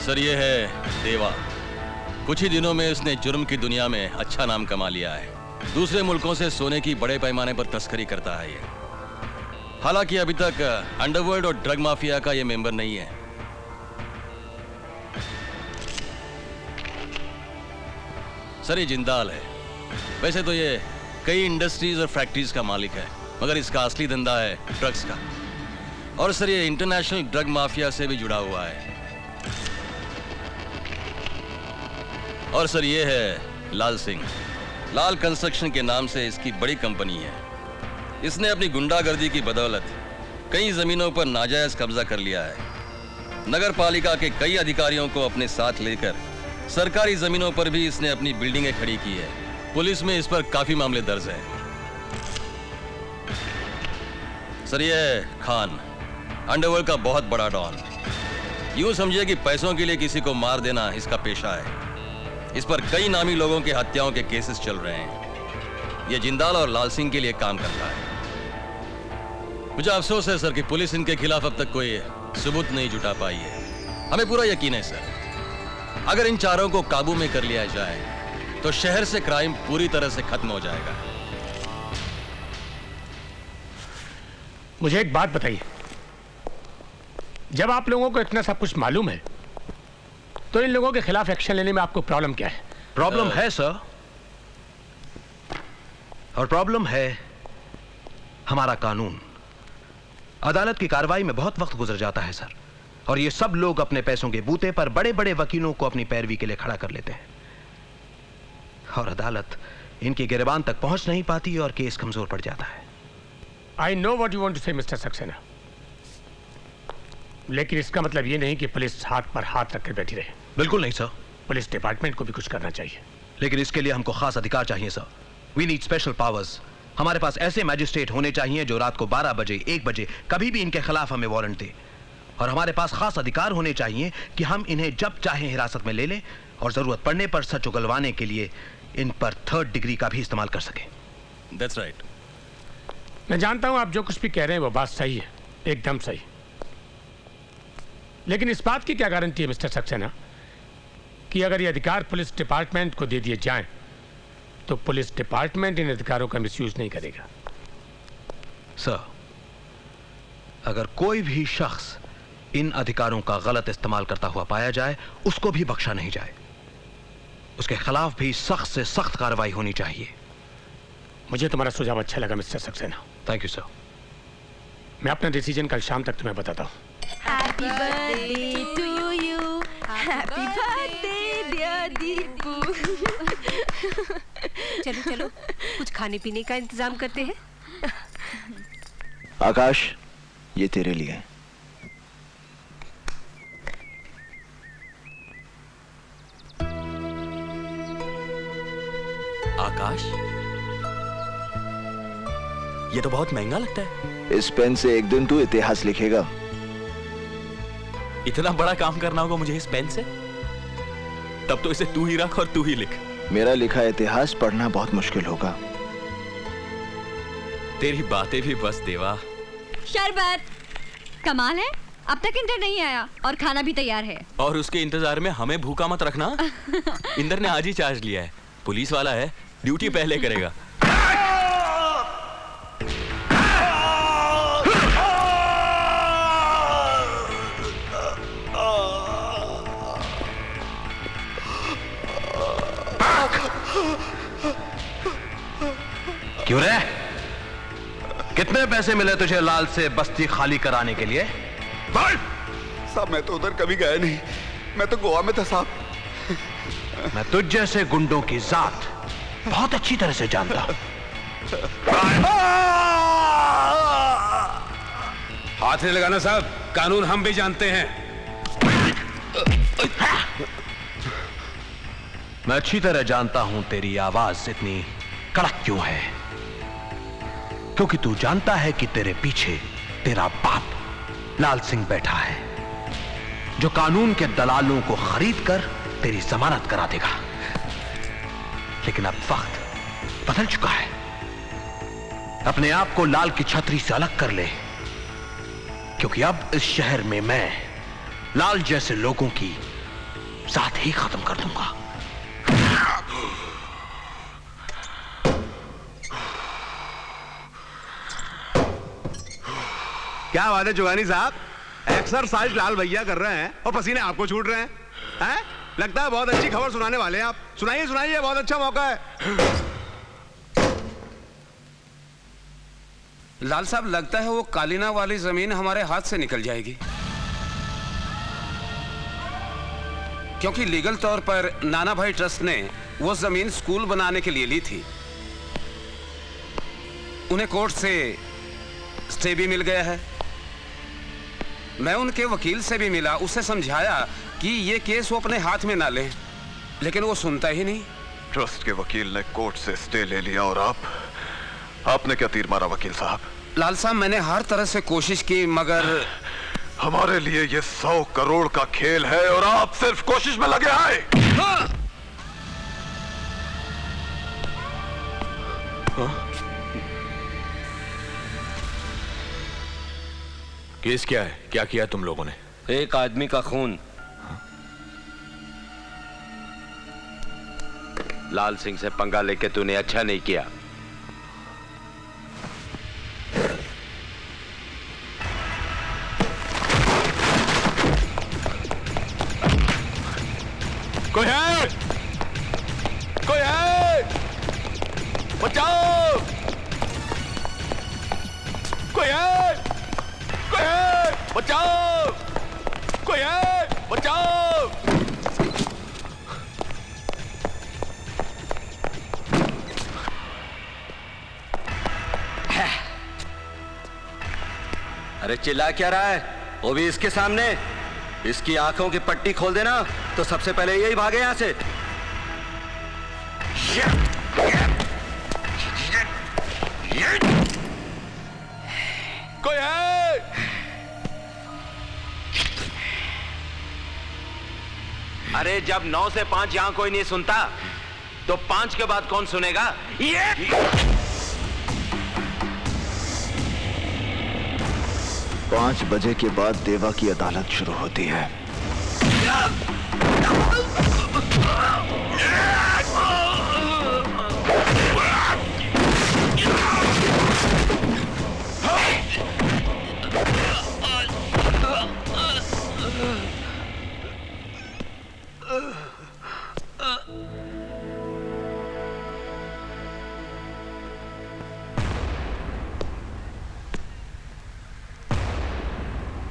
Sir ये है देवा। कुछ ही दिनों में इसने जुर्म की दुनिया में अच्छा नाम कमा लिया है। दूसरे मुल्कों से सोने की बड़े पैमाने पर तस्करी करता है ये। हालांकि अभी तक अंडरवर्ल्ड और ड्रग माफिया का ये मेंबर नहीं है। सर ये जिंदाल है। वैसे तो ये कई इंडस्ट्रीज और फैक्ट्रीज का मालिक है, मगर इसका असली धंधा है ड्रग्स का। और सर ये इंटरनेशनल ड्रग माफिया से भी जुड़ा हुआ है। और सर ये है लाल सिंह। लाल कंस्ट्रक्शन के नाम से इसकी बड़ी कंपनी है। इसने अपनी गुंडागर्दी की बदौलत कई जमीनों पर नाजायज कब्जा कर लिया है। नगर पालिका के कई अधिकारियों को अपने साथ लेकर सरकारी जमीनों पर भी इसने अपनी बिल्डिंगें खड़ी की है। पुलिस में इस पर काफी मामले दर्ज हैं। सर ये है खान, अंडरवर्ल्ड का बहुत बड़ा डॉन। यूं समझिए कि पैसों के लिए किसी को मार देना इसका पेशा है। इस पर कई नामी लोगों के हत्याओं के केसेस चल रहे हैं। यह जिंदाल और लाल सिंह के लिए काम करता है। मुझे अफसोस है सर कि पुलिस इनके खिलाफ अब तक कोई सबूत नहीं जुटा पाई है। हमें पूरा यकीन है सर, अगर इन चारों को काबू में कर लिया जाए तो शहर से क्राइम पूरी तरह से खत्म हो जाएगा। मुझे एक बात बताइए, जब आप लोगों को इतना सब कुछ मालूम है तो इन लोगों के खिलाफ एक्शन लेने में आपको प्रॉब्लम क्या है? प्रॉब्लम है सर, और प्रॉब्लम है हमारा कानून। अदालत की कार्रवाई में बहुत वक्त गुजर जाता है सर, और ये सब लोग अपने पैसों के बूते पर बड़े बड़े वकीलों को अपनी पैरवी के लिए खड़ा कर लेते हैं, और अदालत इनकी गिरबान तक पहुंच नहीं पाती और केस कमजोर पड़ जाता है। I know what you want to say mister Saxena, लेकिन इसका मतलब ये नहीं कि पुलिस हाथ पर हाथ रखकर बैठी रहे। बिल्कुल नहीं सर। पुलिस डिपार्टमेंट को भी कुछ करना चाहिए। लेकिन इसके लिए हमको खास अधिकार चाहिए sir. We need special powers. हमारे पास ऐसे मैजिस्ट्रेट होने चाहिए जो रात को 12 बजे 1 बजे कभी भी इनके खिलाफ हमें वारंट दे, और हमारे पास खास अधिकार होने चाहिए कि हम इन्हें जब चाहे हिरासत में ले लें और जरूरत पड़ने पर सच उगलवाने के लिए इन पर 3rd डिग्री का भी इस्तेमाल कर सकें। That's right. मैं जानता हूं आप जो कुछ भी कह रहे हैं वो बात सही है, एकदम सही। लेकिन इस बात की क्या गारंटी है मिस्टर सक्सेना कि अगर ये अधिकार पुलिस डिपार्टमेंट को दे दिए जाएं तो पुलिस डिपार्टमेंट इन अधिकारों का मिसयूज नहीं करेगा? सर, अगर कोई भी शख्स इन अधिकारों का गलत इस्तेमाल करता हुआ पाया जाए उसको भी बख्शा नहीं जाए। उसके खिलाफ भी सख्त से सख्त कार्रवाई होनी चाहिए। मुझे तुम्हारा सुझाव अच्छा लगा mister Saxena. Thank you sir. मैं अपना डिसीजन कल शाम तक तुम्हें बताता हूँ। Happy birthday to you. Happy birthday dear Deepu. चलो चलो कुछ खाने पीने का इंतजाम करते हैं। आकाश, ये तेरे लिए है। आकाश, ये तो बहुत महंगा लगता है। इस पेन से एक दिन तू इतिहास लिखेगा। इतना बड़ा काम करना होगा मुझे इस पेन से? तब तो इसे तू ही रख और तू ही लिख। मेरा लिखा इतिहास पढ़ना बहुत मुश्किल होगा। तेरी बातें भी बस देवा। शरबत कमाल है, अब तक इंटर नहीं आया और खाना भी तैयार है। और उसके इंतजार में हमें भूखा मत रखना। इंदर ने आज ही चार्ज लिया है, पुलिस वाला है, ड्यूटी पहले करेगा। क्यों रे? कितने पैसे मिले तुझे लाल से बस्ती खाली कराने के लिए? बोल। साहब मैं तो उधर कभी गया नहीं, मैं तो गोवा में था साहब। मैं तुझ जैसे गुंडों की जात बहुत अच्छी तरह से जानता हूं। हाथ नहीं लगाना साहब, कानून हम भी जानते हैं। मैं अच्छी तरह जानता हूं तेरी आवाज इतनी कड़क क्यों है, क्योंकि तू जानता है कि तेरे पीछे तेरा बाप लाल सिंह बैठा है, जो कानून के दलालों को खरीद कर तेरी जमानत करा देगा। लेकिन अब वक्त बदल चुका है। अपने आप को लाल की छतरी से अलग कर ले, क्योंकि अब इस शहर में मैं लाल जैसे लोगों की साथ ही खत्म कर दूंगा। क्या बात है जुगानी साहब, एक्सरसाइज लाल भैया कर रहे हैं और पसीने आपको छूट रहे हैं? हैं? लगता है बहुत अच्छी खबर सुनाने वाले हैं आप। सुनाइए सुनाइए, बहुत अच्छा मौका है। लाल साहब, लगता है वो कालीना वाली जमीन हमारे हाथ से निकल जाएगी, क्योंकि लीगल तौर पर नाना भाई ट्रस्ट ने वो जमीन स्कूल बनाने के लिए ली थी। उन्हें कोर्ट से स्टे भी मिल गया है। मैं उनके वकील से भी मिला, उससे समझाया कि ये केस वो अपने हाथ में ना लें, लेकिन वो सुनता ही नहीं। ट्रस्ट के वकील ने कोर्ट से स्टे ले लिया और आपने क्या तीर मारा वकील साहब? लाल साहब, मैंने हर तरह से कोशिश की, मगर हमारे लिए ये 100 करोड़ का खेल है और आप सिर्फ कोशिश में लगे हैं। हाँ। केस क्या है? क्या किया तुम लोगों ने? एक आदमी का खून। लाल सिंह से पंगा लेके तूने अच्छा नहीं किया। कोई है? कोई है? बचाओ! कोई है? कोई है? बचाओ! कोई है? बचाओ! अरे चिल्ला क्या रहा है? वो भी इसके सामने। इसकी आंखों की पट्टी खोल देना तो सबसे पहले यही भागे यहां से। कोई है? अरे जब 9 से 5 यहां कोई नहीं सुनता तो 5 के बाद कौन सुनेगा? ये 5 बजे के बाद देवा की अदालत शुरू होती है।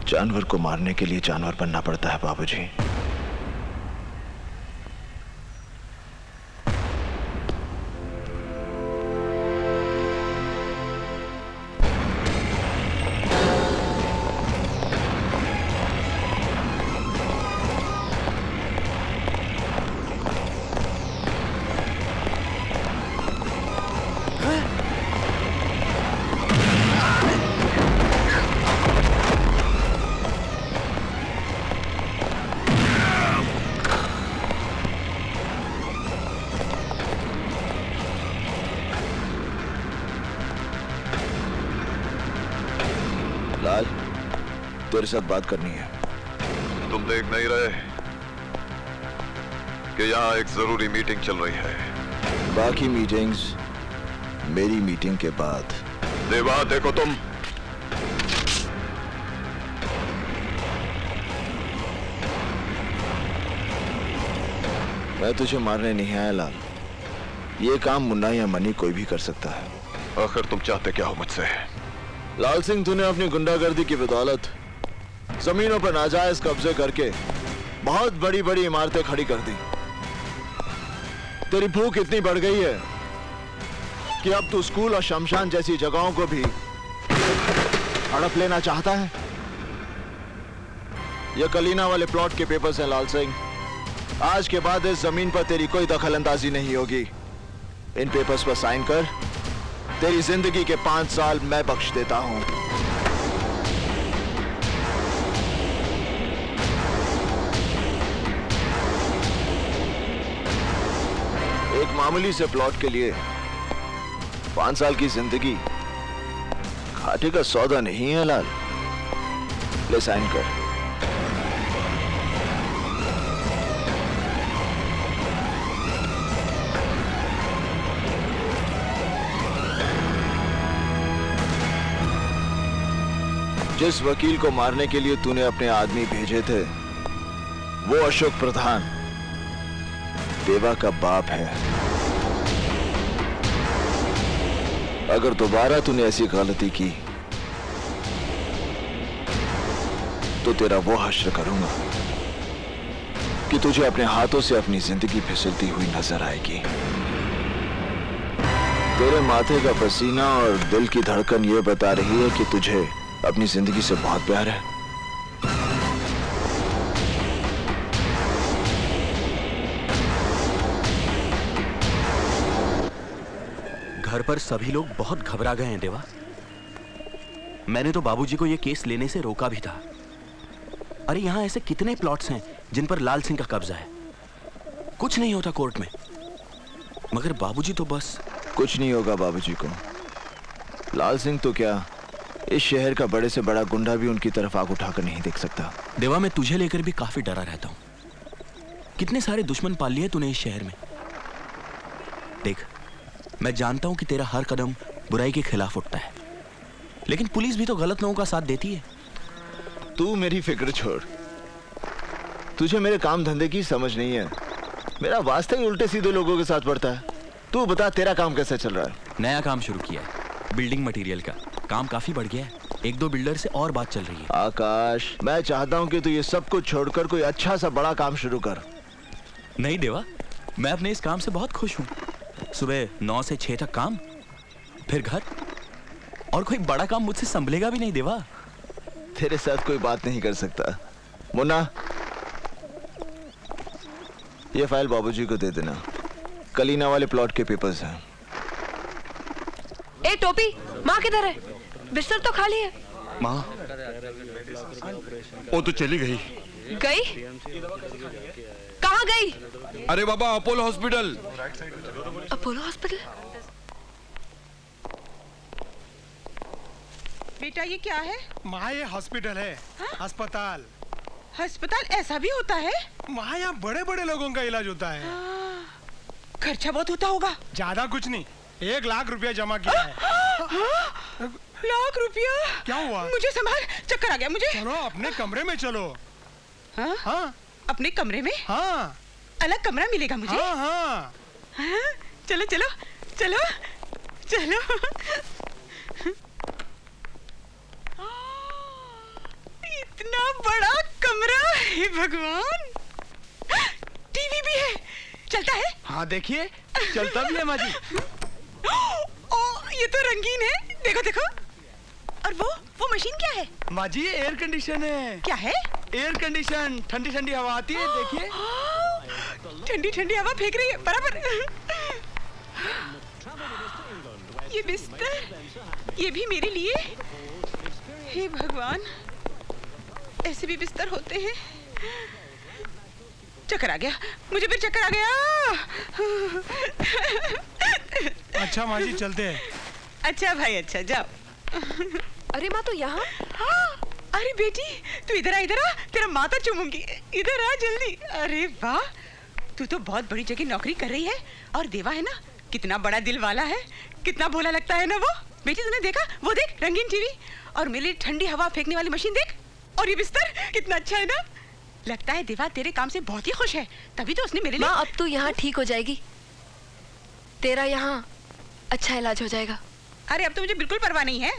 जानवर को मारने के लिए जानवर बनना पड़ता है बाबूजी। लाल, तेरे साथ बात करनी है। तुम देख नहीं रहे कि यहाँ एक जरूरी मीटिंग चल रही है? बाकी मीटिंग्स मेरी मीटिंग के बाद। देवा, देखो तुम। मैं तुझे मारने नहीं आया लाल। ये काम मुन्ना या मनी कोई भी कर सकता है। आखिर तुम चाहते क्या हो मुझसे? लाल सिंह, तूने अपनी गुंडागर्दी की बदौलत जमीनों पर नाजायज कब्जे करके बहुत बड़ी बड़ी इमारतें खड़ी कर दी। तेरी भूख इतनी बढ़ गई है कि अब तू स्कूल और शमशान जैसी जगहों को भी हड़प लेना चाहता है। ये कलीना वाले प्लॉट के पेपर्स हैं लाल सिंह। आज के बाद इस जमीन पर तेरी कोई दखल अंदाजी नहीं होगी। इन पेपर्स पर साइन कर। तेरी जिंदगी के 5 साल मैं बख्श देता हूं। एक मामूली से प्लॉट के लिए 5 साल की जिंदगी घाटे का सौदा नहीं है लाल। ले साइन कर। जिस वकील को मारने के लिए तूने अपने आदमी भेजे थे वो अशोक प्रधान देवा का बाप है। अगर दोबारा तूने ऐसी गलती की तो तेरा वो हश्र करूंगा कि तुझे अपने हाथों से अपनी जिंदगी फिसलती हुई नजर आएगी। तेरे माथे का पसीना और दिल की धड़कन ये बता रही है कि तुझे अपनी जिंदगी से बहुत प्यार है। घर पर सभी लोग बहुत घबरा गए हैं देवा। मैंने तो बाबूजी को यह केस लेने से रोका भी था। अरे यहां ऐसे कितने प्लॉट्स हैं जिन पर लाल सिंह का कब्जा है। कुछ नहीं होता कोर्ट में, मगर बाबूजी तो बस। कुछ नहीं होगा बाबूजी को। लाल सिंह तो क्या, इस शहर का बड़े से बड़ा गुंडा भी उनकी तरफ आग उठाकर नहीं देख सकता। देवा, मैं तुझे लेकर भी काफी डरा रहता हूं। कितने सारे दुश्मन पाल लिए तूने इस शहर में। देख, मैं जानता हूं कि तेरा हर कदम बुराई के खिलाफ उठता है, लेकिन पुलिस भी तो गलत लोगों का साथ देती है। तू मेरी फिक्र छोड़, तुझे मेरे काम धंधे की समझ नहीं है। मेरा वास्ता ही उल्टे सीधे लोगों के साथ पड़ता है। तू बता, तेरा काम कैसे चल रहा है? नया काम शुरू किया है, बिल्डिंग मटेरियल का। काम काफी बढ़ गया है, 1-2 बिल्डर से और बात चल रही है। आकाश, मैं चाहता हूं कि तू ये सब कुछ छोड़कर कोई अच्छा सा बड़ा काम शुरू कर। नहीं देवा, मैं अपने इस काम से बहुत खुश हूं। सुबह 9 से 6 तक काम, फिर घर, और कोई बड़ा काम मुझसे संभलेगा भी नहीं देवा। तेरे साथ कोई बात नहीं कर सकता। मुन्ना, ये फाइल बाबूजी को दे देना। कलीना वाले प्लॉट के पेपर्स हैं। ए टोपी, माँ किधर है? बिस्तर तो खाली है। माँ, वो तो चली गई। गई? कहाँ गई? अरे बाबा, अपोलो हॉस्पिटल। Apollo hospital? बेटा ये क्या है? माँ, ये हॉस्पिटल है। अस्पताल। अस्पताल ऐसा भी होता है? माँ, यहाँ बड़े बड़े लोगों का इलाज होता है। खर्चा बहुत होता होगा। ज्यादा कुछ नहीं, 1 लाख रुपया जमा किया है। लाख रुपया? क्या हुआ? मुझे संभाल, चक्कर आ गया मुझे। चलो अपने कमरे में चलो। हाँ? हाँ। अपने कमरे में? हाँ। अलग कमरा मिलेगा मुझे? हाँ हाँ। हाँ? चलो चलो चलो चलो। इतना बड़ा कमरा है भगवान। टीवी भी है, चलता है? हाँ देखिए, चलता भी है माँ जी। ओ, ये तो रंगीन है, देखो देखो। और वो मशीन क्या है? माँ जी, एयर कंडीशन है। क्या है? एयर कंडीशन, ठंडी ठंडी हवा आती है, देखिए। ठंडी ठंडी हवा फेंक रही है बराबर। ये बिस्तर, ये भी मेरे लिए। हे भगवान, ऐसे भी बिस्तर होते हैं। चक्कर आ गया मुझे, फिर चक्कर आ गया। अच्छा माँ जी, चलते हैं। अच्छा भाई, अच्छा जाओ। अरे माँ, तो यहाँ? हाँ, अरे बेटी तू इधर आ, तेरा माथा चूमूंगी। इधर आ जल्दी। अरे वाह, तू तो बहुत बड़ी जगह नौकरी कर रही है। और देवा है ना, कितना बड़ा दिल वाला है, कितना भोला लगता है ना वो। बेटी तूने देखा, वो देख रंगीन टीवी, और मेरे लिए ठंडी हवा फेंकने वाली मशीन देख, और ये बिस्तर कितना अच्छा है ना। लगता है देवा तेरे काम से बहुत ही खुश है, तभी तो उसने मेरे लिए। माँ, अब तू यहाँ ठीक हो जाएगी, तेरा यहाँ अच्छा इलाज हो जाएगा। अरे अब तो मुझे बिल्कुल परवाह नहीं है।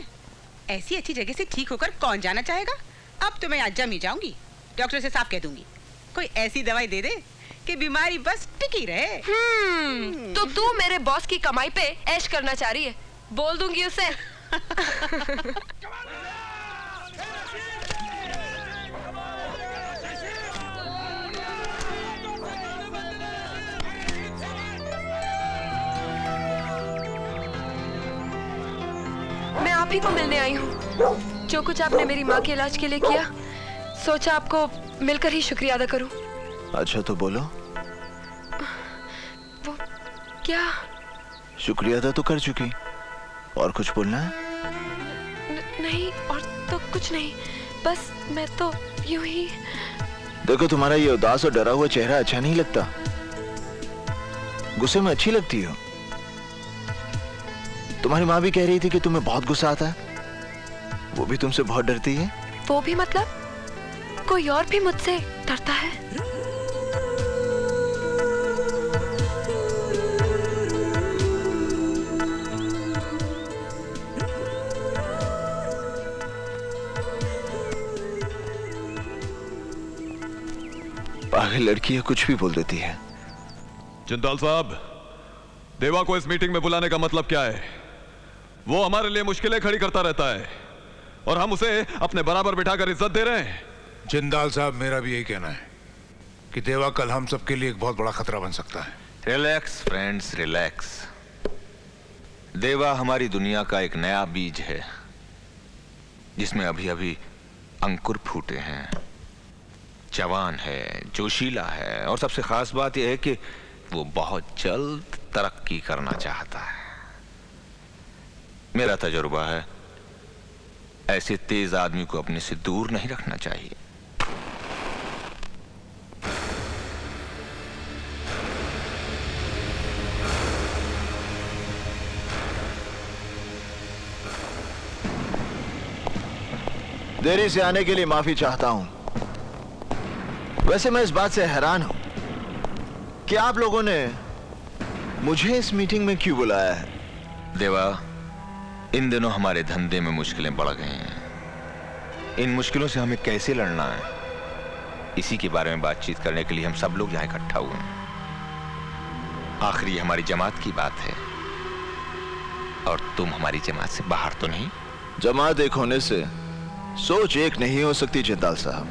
ऐसी अच्छी जगह से ठीक होकर कौन जाना चाहेगा। अब तो मैं आज जम ही जाऊंगी, डॉक्टर से साफ कह दूंगी कोई ऐसी दवाई दे दे कि बीमारी बस टिकी रहे। तो तू मेरे बॉस की कमाई पे ऐश करना चाह रही है, बोल दूंगी उसे। मैं आप ही को मिलने आई हूँ। जो कुछ आपने मेरी माँ के इलाज के लिए किया, सोचा आपको मिलकर ही शुक्रिया अदा करूँ। अच्छा तो बोलो। वो क्या? शुक्रिया अदा तो कर चुकी, और कुछ बोलना है? नहीं, और तो कुछ नहीं, बस मैं तो यूं ही। देखो, तुम्हारा ये उदास और डरा हुआ चेहरा अच्छा नहीं लगता। गुस्से में अच्छी लगती हो। तुम्हारी माँ भी कह रही थी कि तुम्हें बहुत गुस्सा आता है। वो भी तुमसे बहुत डरती है? वो भी मतलब? कोई और भी मुझसे डरता है? पागल लड़की है, कुछ भी बोल देती है। जिंदाल साहब, देवा को इस मीटिंग में बुलाने का मतलब क्या है? वो हमारे लिए मुश्किलें खड़ी करता रहता है और हम उसे अपने बराबर बिठाकर इज्जत दे रहे हैं। जिंदाल साहब, मेरा भी यही कहना है कि देवा कल हम सबके लिए एक बहुत बड़ा खतरा बन सकता है। Relax friends, relax. देवा हमारी दुनिया का एक नया बीज है जिसमें अभी अभी अंकुर फूटे हैं। जवान है, जोशीला है और सबसे खास बात यह है कि वो बहुत जल्द तरक्की करना चाहता है। मेरा तजुर्बा है, ऐसे तेज आदमी को अपने से दूर नहीं रखना चाहिए। देरी से आने के लिए माफी चाहता हूं। वैसे मैं इस बात से हैरान हूं कि आप लोगों ने मुझे इस मीटिंग में क्यों बुलाया है? देवा, इन दिनों हमारे धंधे में मुश्किलें बढ़ गई हैं। इन मुश्किलों से हमें कैसे लड़ना है, इसी के बारे में बातचीत करने के लिए हम सब लोग यहां इकट्ठा हुए हैं। आखिर ये हमारी जमात की बात है और तुम हमारी जमात से बाहर तो नहीं? जमात एक होने से सोच एक नहीं हो सकती जिंदाल साहब।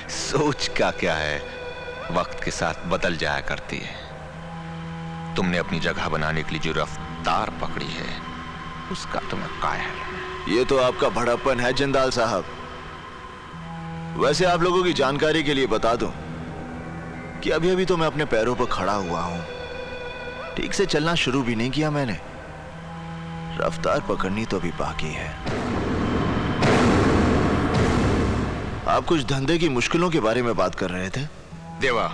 सोच का क्या है, वक्त के साथ बदल जाया करती है। तुमने अपनी जगह बनाने के लिए जो रफ्तार पकड़ी है उसका तुम्हें कायल। ये तो आपका भड़प्पन है जिंदाल साहब। वैसे आप लोगों की जानकारी के लिए बता दूं कि अभी अभी तो मैं अपने पैरों पर खड़ा हुआ हूं। ठीक से चलना शुरू भी नहीं किया मैंने। रफ्तार पकड़नी तो अभी बाकी है। आप कुछ धंधे की मुश्किलों के बारे में बात कर रहे थे। देवा,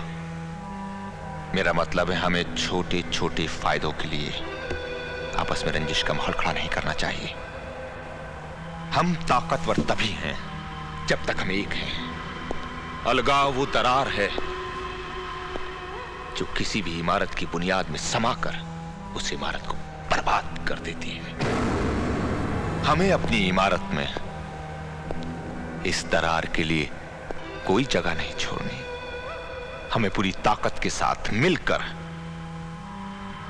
मेरा मतलब है हमें छोटे छोटे फायदों के लिए आपस में रंजिश का माहौल खड़ा नहीं करना चाहिए। हम ताकतवर तभी हैं जब तक हम एक हैं। अलगाव वो दरार है जो किसी भी इमारत की बुनियाद में समाकर उस इमारत को बर्बाद कर देती है। हमें अपनी इमारत में इस दरार के लिए कोई जगह नहीं छोड़नी। हमें पूरी ताकत के साथ मिलकर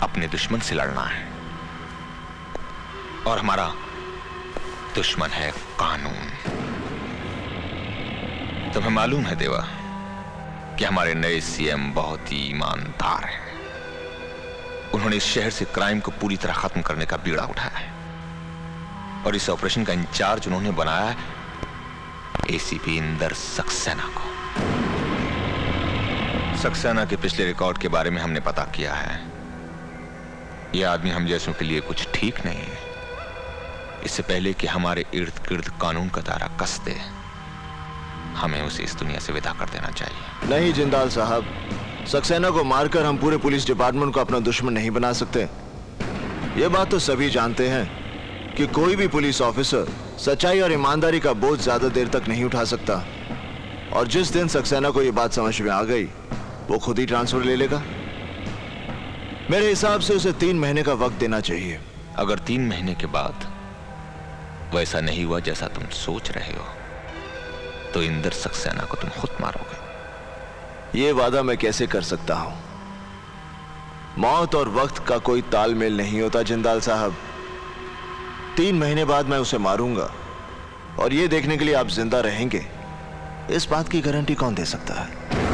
अपने दुश्मन से लड़ना है और हमारा दुश्मन है कानून। तुम्हें मालूम है देवा कि हमारे नए सीएम बहुत ही ईमानदार हैं। उन्होंने इस शहर से क्राइम को पूरी तरह खत्म करने का बीड़ा उठाया है और इस ऑपरेशन का इंचार्ज उन्होंने बनाया है एसीपी इंदर सक्सेना को। सक्सेना के पिछले रिकॉर्ड के बारे में हमने पता किया है। यह आदमी हम जैसों के लिए कुछ ठीक नहीं है। इससे पहले कि हमारे इर्द गिर्द कानून का दायरा कस दे, हमें उसे इस दुनिया से विदा कर देना चाहिए। नहीं जिंदाल साहब, सक्सेना को मारकर हम पूरे पुलिस डिपार्टमेंट को अपना दुश्मन नहीं बना सकते। ये बात तो सभी जानते हैं कि कोई भी पुलिस ऑफिसर सच्चाई और ईमानदारी का बोझ ज्यादा देर तक नहीं उठा सकता। और जिस दिन सक्सेना को यह बात समझ में आ गई, वो खुद ही ट्रांसफर ले लेगा। मेरे हिसाब से उसे 3 महीने का वक्त देना चाहिए। अगर 3 महीने के बाद वैसा नहीं हुआ जैसा तुम सोच रहे हो, तो इंदर सक्सेना को तुम खुद मारोगे। ये वादा मैं कैसे कर सकता हूं? मौत और वक्त का कोई तालमेल नहीं होता जिंदाल साहब। 3 महीने बाद मैं उसे मारूंगा और ये देखने के लिए आप जिंदा रहेंगे, इस बात की गारंटी कौन दे सकता है?